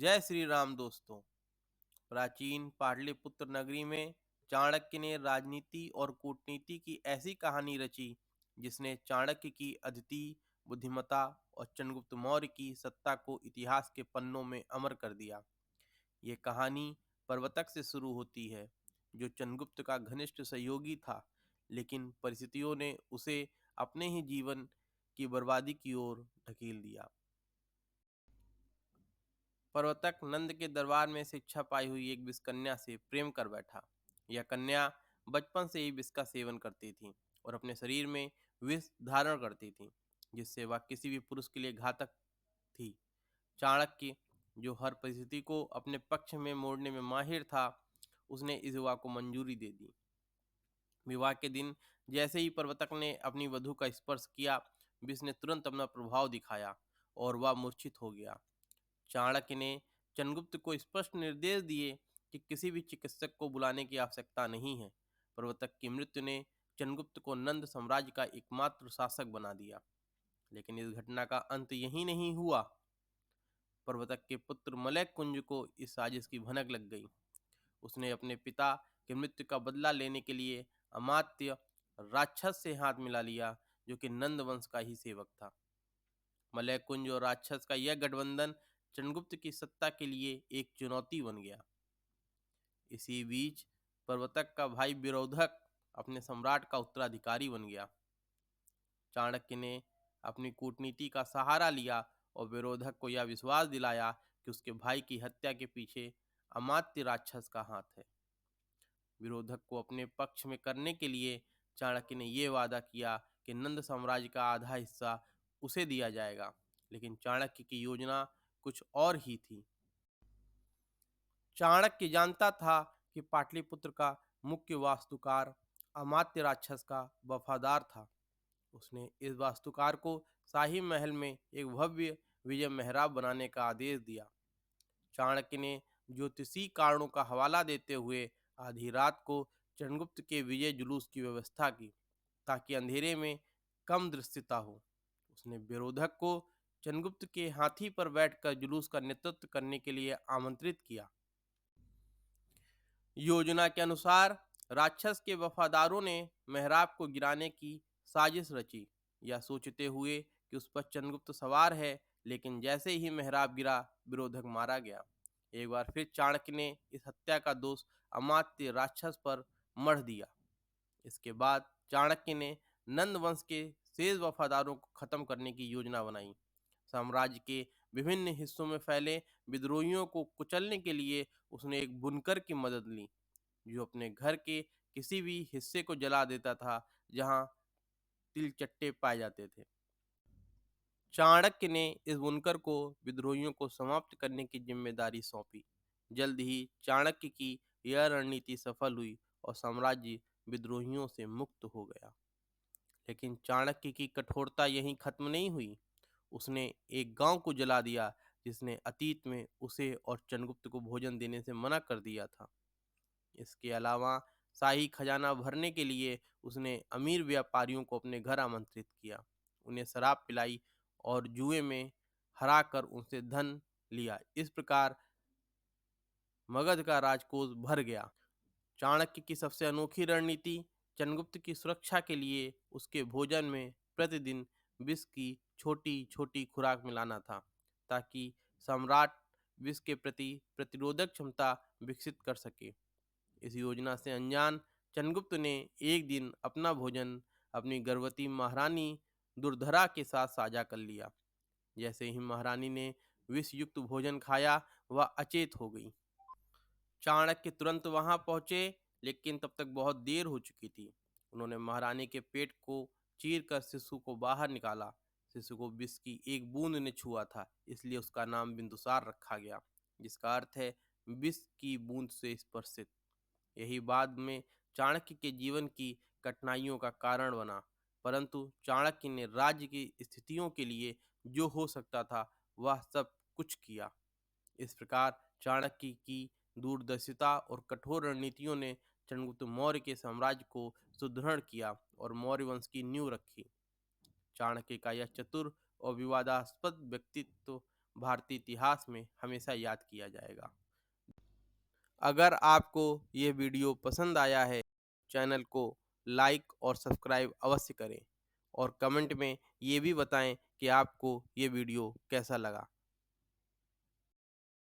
जय श्री राम दोस्तों। प्राचीन पाटलिपुत्र नगरी में चाणक्य ने राजनीति और कूटनीति की ऐसी कहानी रची जिसने चाणक्य की अद्वितीय बुद्धिमत्ता और चंद्रगुप्त मौर्य की सत्ता को इतिहास के पन्नों में अमर कर दिया। ये कहानी प्रवर्तक से शुरू होती है, जो चंद्रगुप्त का घनिष्ठ सहयोगी था, लेकिन परिस्थितियों ने उसे अपने ही जीवन की बर्बादी की ओर ढकेल दिया। प्रवर्तक नंद के दरबार में शिक्षा पाई हुई एक विषकन्या से प्रेम कर बैठा। यह कन्या बचपन से ही विष का सेवन करती थी और अपने शरीर में विष धारण करती थी, जिससे वह किसी भी पुरुष के लिए घातक थी। चाणक्य, जो हर परिस्थिति को अपने पक्ष में मोड़ने में माहिर था, उसने इस विवाह को मंजूरी दे दी। विवाह के दिन जैसे ही प्रवर्तक ने अपनी वधू का स्पर्श किया, विष ने तुरंत अपना प्रभाव दिखाया और वह मूर्छित हो गया। चाणक्य ने चंद्रगुप्त को स्पष्ट निर्देश दिए कि किसी भी चिकित्सक को बुलाने की आवश्यकता नहीं है। प्रवर्तक की मृत्यु ने चंद्रगुप्त को नंद साम्राज्य का एकमात्र शासक बना दिया। लेकिन इस घटना का अंत यही नहीं हुआ। प्रवर्तक के पुत्र मलय कुंज को इस साजिश की भनक लग गई। उसने अपने पिता की मृत्यु का बदला लेने के लिए अमात्य राक्षस से हाथ मिला लिया, जो कि नंद वंश का ही सेवक था। मलय कुंज और राक्षस का यह गठबंधन चंद्रगुप्त की सत्ता के लिए एक चुनौती बन गया। इसी बीच प्रवर्तक का भाई विरोधक अपने सम्राट का उत्तराधिकारी बन गया। चाणक्य ने अपनी कूटनीति का सहारा लिया और विरोधक को यह विश्वास दिलाया कि उसके भाई की हत्या के पीछे अमात्य राक्षस का हाथ है। विरोधक को अपने पक्ष में करने के लिए चाणक्य ने यह वादा किया कि नंद साम्राज्य का आधा हिस्सा उसे दिया जाएगा। लेकिन चाणक्य की योजना कुछ और ही थी। चाणक्य जानता था कि पाटलिपुत्र का मुख्य वास्तुकार अमात्य राक्षस का वफादार था। उसने इस वास्तुकार को शाही महल में एक भव्य विजय मेहराब बनाने का आदेश दिया। चाणक्य ने ज्योतिषीय कारणों का हवाला देते हुए आधी रात को चंद्रगुप्त के विजय जुलूस की व्यवस्था की, ताकि अंधेरे में कम दृश्यता हो। उसने विरोधक को चंद्रगुप्त के हाथी पर बैठकर जुलूस का नेतृत्व करने के लिए आमंत्रित किया। योजना के अनुसार राक्षस के वफादारों ने मेहराब को गिराने की साजिश रची, यह सोचते हुए कि उस पर चंद्रगुप्त सवार है। लेकिन जैसे ही मेहराब गिरा, विरोधक मारा गया। एक बार फिर चाणक्य ने इस हत्या का दोष अमात्य राक्षस पर मढ़ दिया। इसके बाद चाणक्य ने नंद वंश के शेष वफादारों को खत्म करने की योजना बनाई। साम्राज्य के विभिन्न हिस्सों में फैले विद्रोहियों को कुचलने के लिए उसने एक बुनकर की मदद ली, जो अपने घर के किसी भी हिस्से को जला देता था जहां तिलचट्टे पाए जाते थे। चाणक्य ने इस बुनकर को विद्रोहियों को समाप्त करने की जिम्मेदारी सौंपी। जल्द ही चाणक्य की यह रणनीति सफल हुई और साम्राज्य विद्रोहियों से मुक्त हो गया। लेकिन चाणक्य की कठोरता यहीं खत्म नहीं हुई। उसने एक गांव को जला दिया, जिसने अतीत में उसे और चंद्रगुप्त को भोजन देने से मना कर दिया था। इसके अलावा शाही खजाना भरने के लिए उसने अमीर व्यापारियों को अपने घर आमंत्रित किया, उन्हें शराब पिलाई और जुए में हराकर उनसे धन लिया। इस प्रकार मगध का राजकोष भर गया। चाणक्य की सबसे अनोखी रणनीति चंद्रगुप्त की सुरक्षा के लिए उसके भोजन में प्रतिदिन विष की छोटी छोटी खुराक मिलाना था, ताकि सम्राट विष के प्रति प्रतिरोधक क्षमता विकसित कर सके। इस योजना से अनजान चंद्रगुप्त ने एक दिन अपना भोजन अपनी गर्भवती महारानी दुर्धरा के साथ साझा कर लिया। जैसे ही महारानी ने विष युक्त भोजन खाया, वह अचेत हो गई। चाणक्य तुरंत वहां पहुंचे, लेकिन तब तक बहुत देर हो चुकी थी। उन्होंने महारानी के पेट को चीर कर शिशु को बाहर निकाला। शिशु को विष की एक बूंद ने छुआ था, इसलिए उसका नाम बिंदुसार रखा गया, जिसका अर्थ है विष की बूंद से स्पर्शित। यही बाद में चाणक्य के जीवन की कठिनाइयों का कारण बना, परंतु चाणक्य ने राज्य की स्थितियों के लिए जो हो सकता था वह सब कुछ किया। इस प्रकार चाणक्य की दूरदर्शिता और कठोर रणनीतियों ने चंद्रगुप्त मौर्य के साम्राज्य को सुदृढ़ किया और मौर्य वंश की नींव रखी। चाणक्य का यह चतुर और विवादास्पद व्यक्तित्व भारतीय इतिहास में हमेशा याद किया जाएगा। अगर आपको ये वीडियो पसंद आया है, चैनल को लाइक और सब्सक्राइब अवश्य करें और कमेंट में ये भी बताएं कि आपको ये वीडियो कैसा लगा।